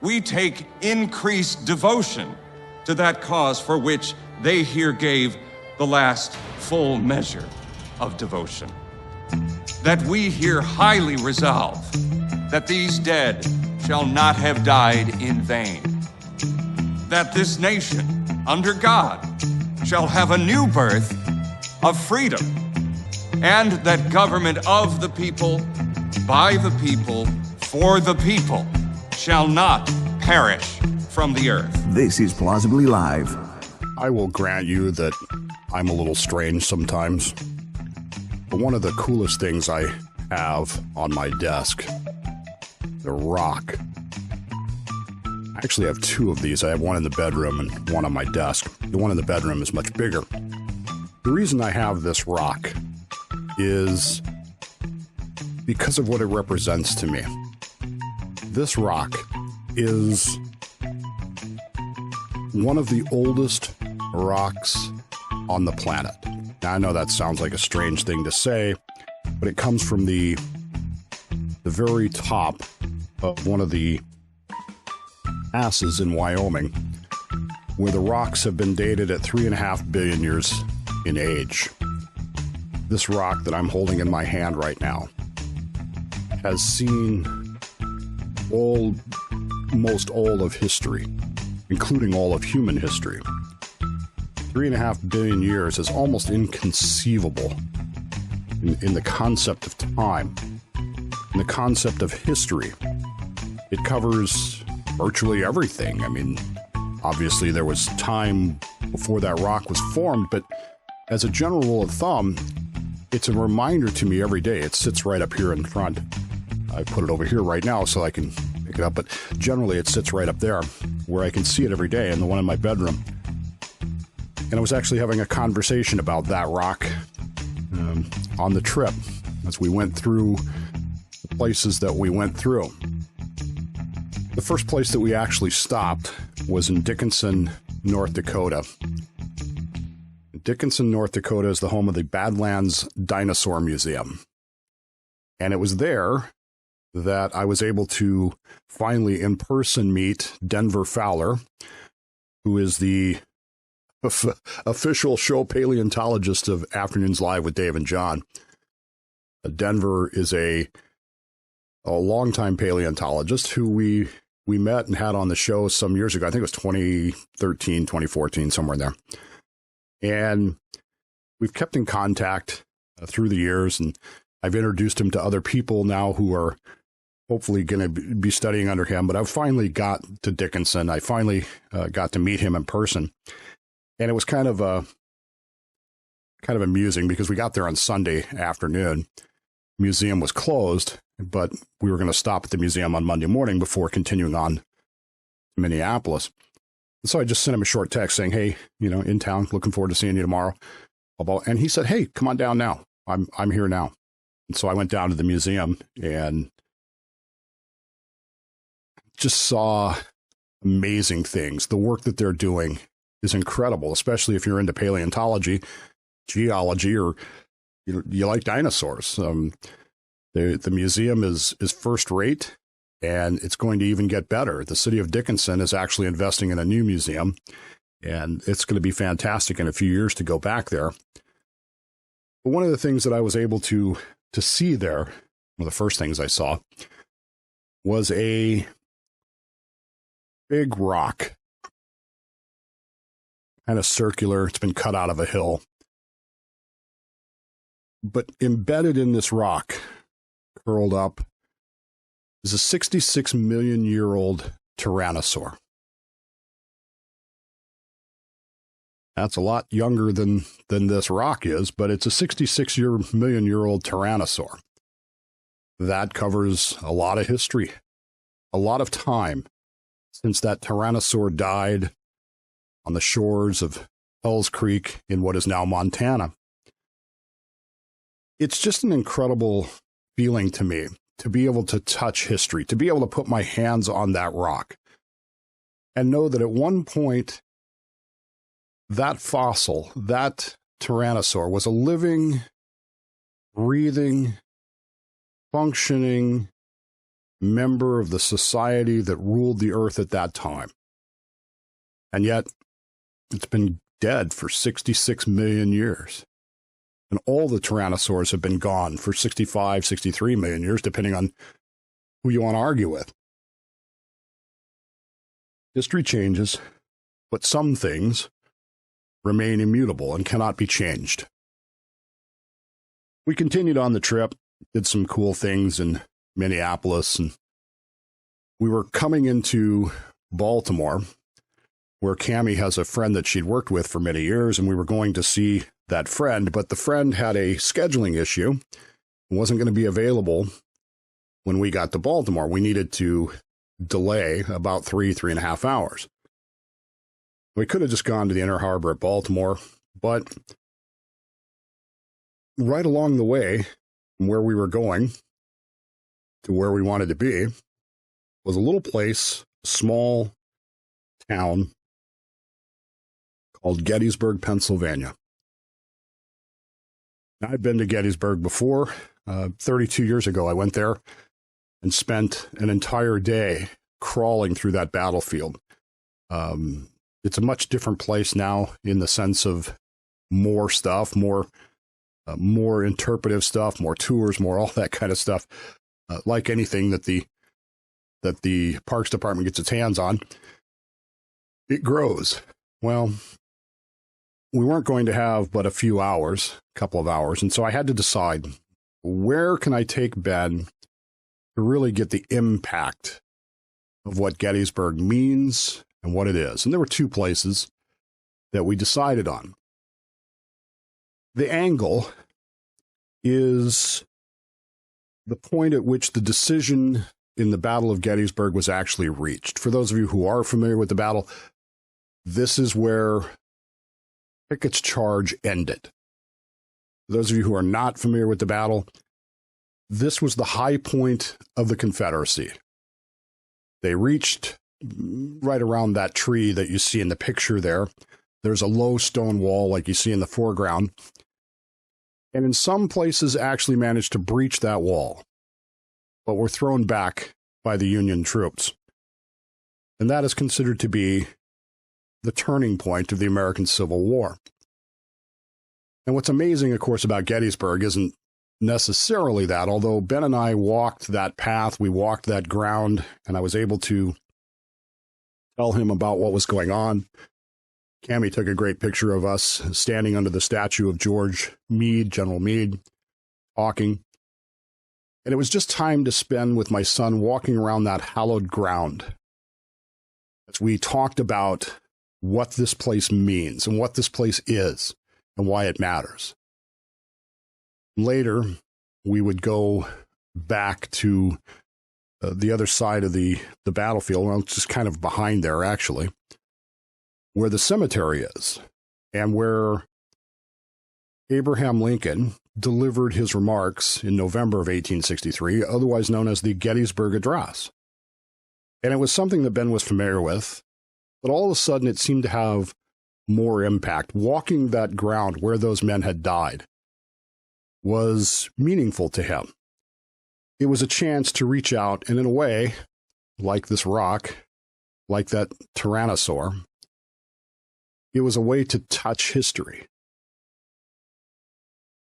we take increased devotion to that cause for which they here gave the last full measure of devotion. That we here highly resolve that these dead shall not have died in vain. That this nation, under God, shall have a new birth of freedom, and that government of the people, by the people, for the people, shall not perish from the earth. This is Plausibly Live. I will grant you that I'm a little strange sometimes, but one of the coolest things I have on my desk, the rock. I actually have two of these. I have one in the bedroom and one on my desk. The one in the bedroom is much bigger. The reason I have this rock is because of what it represents to me. This rock is one of the oldest rocks on the planet. Now, I know that sounds like a strange thing to say, but it comes from the very top of one of the passes in Wyoming, where the rocks have been dated at 3.5 billion years in age. This rock that I'm holding in my hand right now has seen most all of history, including all of human history. 3.5 billion years is almost inconceivable in the concept of time, in the concept of history. It covers virtually everything. I mean, obviously there was time before that rock was formed, but as a general rule of thumb, it's a reminder to me every day. It sits right up here in front. I put it over here right now so I can pick it up, but generally it sits right up there where I can see it every day, and the one in my bedroom. And I was actually having a conversation about that rock on the trip as we went through the places that we went through. The first place that we actually stopped was in Dickinson, North Dakota. Dickinson, North Dakota is the home of the Badlands Dinosaur Museum. And it was there that I was able to finally in person meet Denver Fowler, who is the official show paleontologist of Afternoons Live with Dave and John. Denver is a longtime paleontologist who we met and had on the show some years ago. I think it was 2013, 2014, somewhere in there. And we've kept in contact through the years, and I've introduced him to other people now who are hopefully going to be studying under him. But I finally got to Dickinson. I finally got to meet him in person. And it was kind of amusing because we got there on Sunday afternoon. Museum was closed, but we were going to stop at the museum on Monday morning before continuing on to Minneapolis. And so I just sent him a short text saying, hey, in town, looking forward to seeing you tomorrow. And he said, hey, come on down now. I'm here now. And so I went down to the museum and just saw amazing things. The work that they're doing is incredible, especially if you're into paleontology, geology, or you like dinosaurs. The museum is first rate, and it's going to even get better. The city of Dickinson is actually investing in a new museum, and it's going to be fantastic in a few years to go back there. But one of the things that I was able to see there, one of the first things I saw, was a big rock, kind of circular. It's been cut out of a hill. But embedded in this rock, curled up, is a 66 million year old Tyrannosaur. That's a lot younger than this rock is, but it's a 66 million year old Tyrannosaur. That covers a lot of history, a lot of time since that Tyrannosaur died on the shores of Hell's Creek in what is now Montana. It's just an incredible feeling to me to be able to touch history, to be able to put my hands on that rock and know that at one point, that fossil, that Tyrannosaur, was a living, breathing, functioning member of the society that ruled the earth at that time. And yet, it's been dead for 66 million years. And all the tyrannosaurs have been gone for 65, 63 million years, depending on who you want to argue with. History changes, but some things remain immutable and cannot be changed. We continued on the trip, did some cool things in Minneapolis, and we were coming into Baltimore, where Cammie has a friend that she'd worked with for many years, and we were going to see that friend, but the friend had a scheduling issue and wasn't going to be available when we got to Baltimore. We needed to delay about 3.5 hours. We could have just gone to the Inner Harbor at Baltimore, but right along the way from where we were going to where we wanted to be was a little place, a small town called Gettysburg, Pennsylvania. I've been to Gettysburg before. 32 years ago, I went there and spent an entire day crawling through that battlefield. It's a much different place now in the sense of more stuff, more interpretive stuff, more tours, more all that kind of stuff. Like anything that the Parks Department gets its hands on, it grows. Well, we weren't going to have but a few hours, a couple of hours, and so I had to decide, where can I take Ben to really get the impact of what Gettysburg means and what it is? And there were two places that we decided on. The angle is the point at which the decision in the Battle of Gettysburg was actually reached. For those of you who are familiar with the battle, this is where Pickett's charge ended. For those of you who are not familiar with the battle, this was the high point of the Confederacy. They reached right around that tree that you see in the picture there. There's a low stone wall like you see in the foreground. And in some places actually managed to breach that wall, but were thrown back by the Union troops. And that is considered to be the turning point of the American Civil War. And what's amazing, of course, about Gettysburg isn't necessarily that, although Ben and I walked that path, we walked that ground, and I was able to tell him about what was going on. Cammie took a great picture of us standing under the statue of George Meade, General Meade, talking. And it was just time to spend with my son walking around that hallowed ground as we talked about what this place means and what this place is and why it matters. Later, we would go back to the other side of the battlefield, well, just kind of behind there, actually, where the cemetery is and where Abraham Lincoln delivered his remarks in November of 1863, otherwise known as the Gettysburg Address. And it was something that Ben was familiar with, but all of a sudden it seemed to have more impact. Walking that ground where those men had died was meaningful to him. It was a chance to reach out and, in a way, like this rock, like that Tyrannosaur, it was a way to touch history.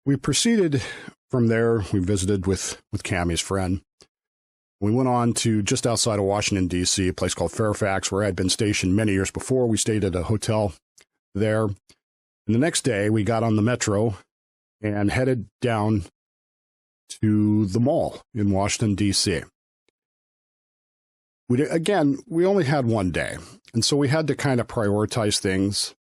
We proceeded from there. We visited with Cammie's friend. We went on to just outside of Washington, D.C., a place called Fairfax, where I had been stationed many years before. We stayed at a hotel there. And the next day, we got on the metro and headed down to the mall in Washington, D.C. We only had one day, and so we had to kind of prioritize things.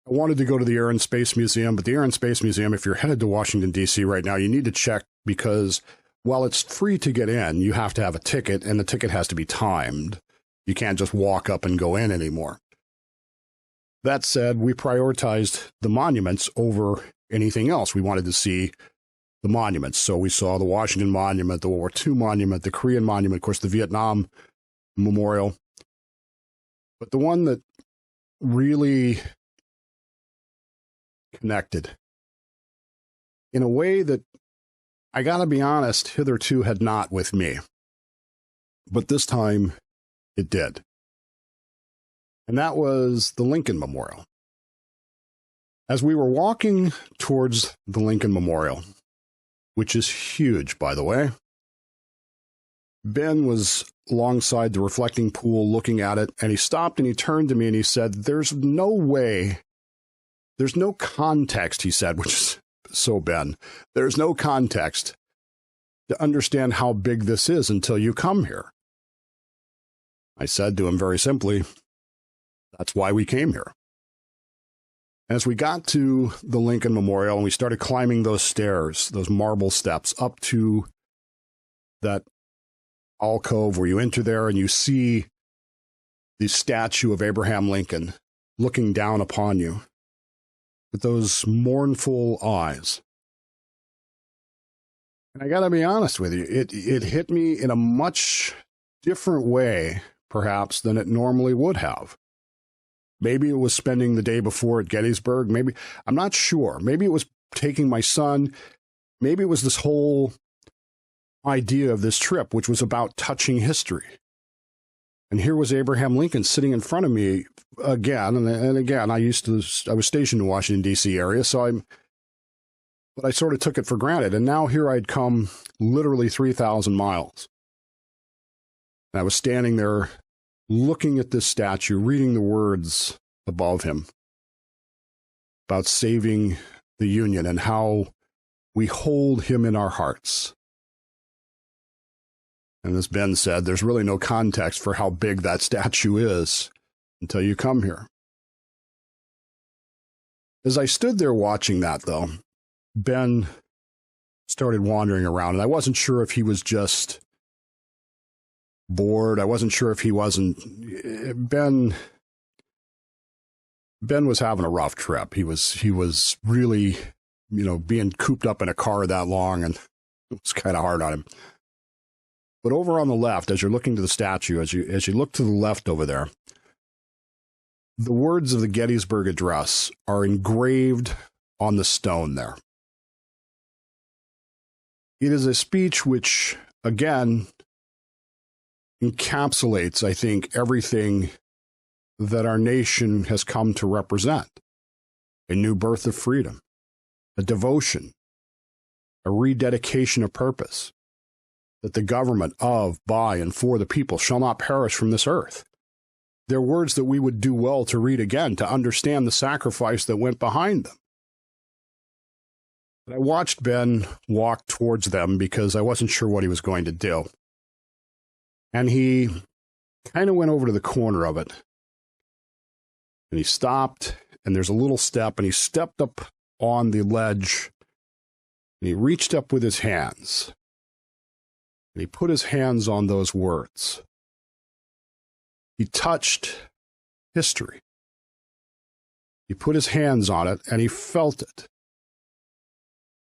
I wanted to go to the Air and Space Museum, but the Air and Space Museum, if you're headed to Washington, D.C. right now, you need to check because while it's free to get in, you have to have a ticket, and the ticket has to be timed. You can't just walk up and go in anymore. That said, we prioritized the monuments over anything else. We wanted to see the monuments. So we saw the Washington Monument, the World War II Monument, the Korean Monument, of course, the Vietnam Memorial. But the one that really connected in a way that, I gotta be honest, hitherto had not with me, but this time it did. And that was the Lincoln Memorial. As we were walking towards the Lincoln Memorial, which is huge, by the way, Ben was alongside the reflecting pool looking at it, and he stopped and he turned to me and he said, "There's no way, there's no context," he said, which is so Ben, "there's no context to understand how big this is until you come here." I said to him very simply, "That's why we came here." As we got to the Lincoln Memorial and we started climbing those stairs, those marble steps up to that alcove where you enter there and you see the statue of Abraham Lincoln looking down upon you with those mournful eyes. And I got to be honest with you, it hit me in a much different way, perhaps, than it normally would have. Maybe it was spending the day before at Gettysburg. Maybe, I'm not sure. Maybe it was taking my son. Maybe it was this whole idea of this trip, which was about touching history. And here was Abraham Lincoln sitting in front of me again. And again, I was stationed in Washington, D.C. area, but I sort of took it for granted. And now here I'd come literally 3,000 miles. And I was standing there looking at this statue, reading the words above him about saving the Union and how we hold him in our hearts. And as Ben said, there's really no context for how big that statue is until you come here. As I stood there watching that, though, Ben started wandering around, and I wasn't sure if he was just bored. I wasn't sure if he wasn't. Ben was having a rough trip. He was really, being cooped up in a car that long, and it was kind of hard on him. But over on the left, as you're looking to the statue, as you look to the left over there, the words of the Gettysburg Address are engraved on the stone there. It is a speech which, again, encapsulates, I think, everything that our nation has come to represent. A new birth of freedom, a devotion, a rededication of purpose, that the government of, by, and for the people shall not perish from this earth. They're words that we would do well to read again, to understand the sacrifice that went behind them. But I watched Ben walk towards them because I wasn't sure what he was going to do. And he kind of went over to the corner of it. And he stopped, and there's a little step, and he stepped up on the ledge, and he reached up with his hands. And he put his hands on those words. He touched history. He put his hands on it, and he felt it.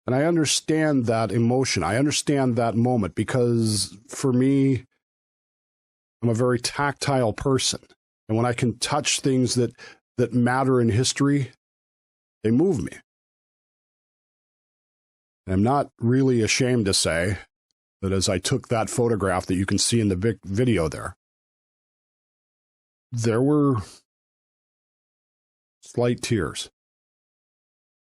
And I understand that emotion. I understand that moment because, for me, I'm a very tactile person. And when I can touch things that matter in history, they move me. And I'm not really ashamed to say that as I took that photograph that you can see in the video there were slight tears.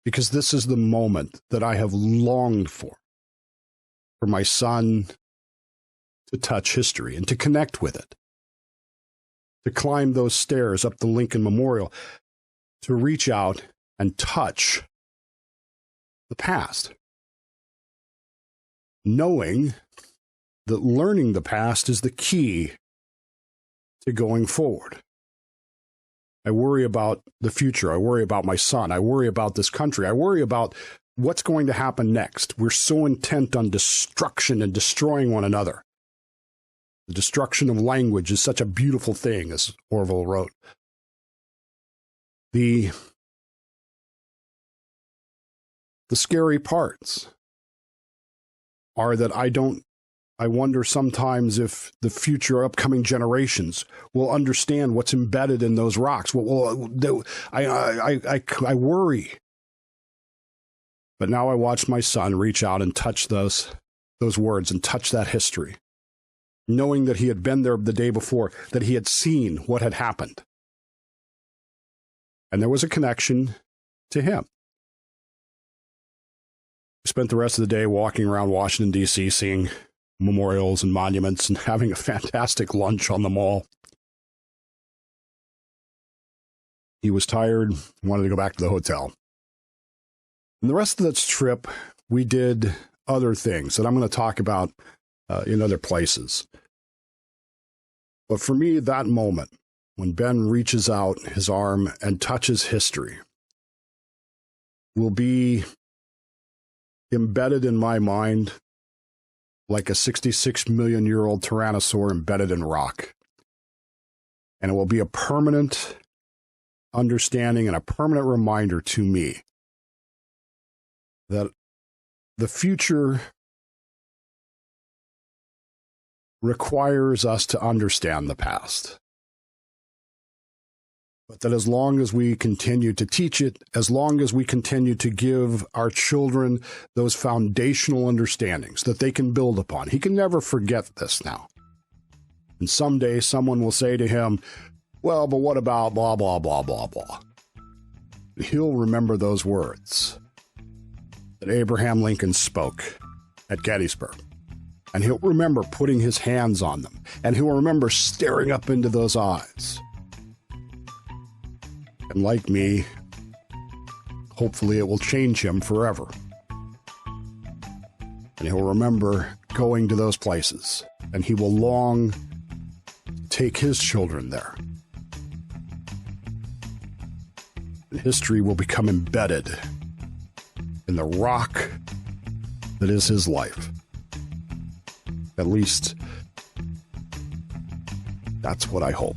Because this is the moment that I have longed for my son to touch history and to connect with it, to climb those stairs up the Lincoln Memorial, to reach out and touch the past, knowing that learning the past is the key to going forward. I worry about the future. I worry about my son. I worry about this country. I worry about what's going to happen next. We're so intent on destruction and destroying one another. The destruction of language is such a beautiful thing, as Orwell wrote. The scary parts are that I wonder sometimes if the future upcoming generations will understand what's embedded in those rocks. I worry. But now I watch my son reach out and touch those words and touch that history. knowing that he had been there the day before, that he had seen what had happened. And there was a connection to him. We spent the rest of the day walking around Washington, D.C., seeing memorials and monuments and having a fantastic lunch on the mall. He was tired, wanted to go back to the hotel. And the rest of this trip, we did other things that I'm going to talk about in other places. But for me, that moment, when Ben reaches out his arm and touches history, will be embedded in my mind like a 66-million-year-old Tyrannosaur embedded in rock. And it will be a permanent understanding and a permanent reminder to me that the future requires us to understand the past. But that as long as we continue to teach it, as long as we continue to give our children those foundational understandings that they can build upon, he can never forget this now. And someday someone will say to him, well, but what about blah, blah, blah, blah, blah. He'll remember those words that Abraham Lincoln spoke at Gettysburg. And he'll remember putting his hands on them. And he'll remember staring up into those eyes. And like me, hopefully it will change him forever. And he'll remember going to those places. And he will long to take his children there. And history will become embedded in the rock that is his life. At least, that's what I hope.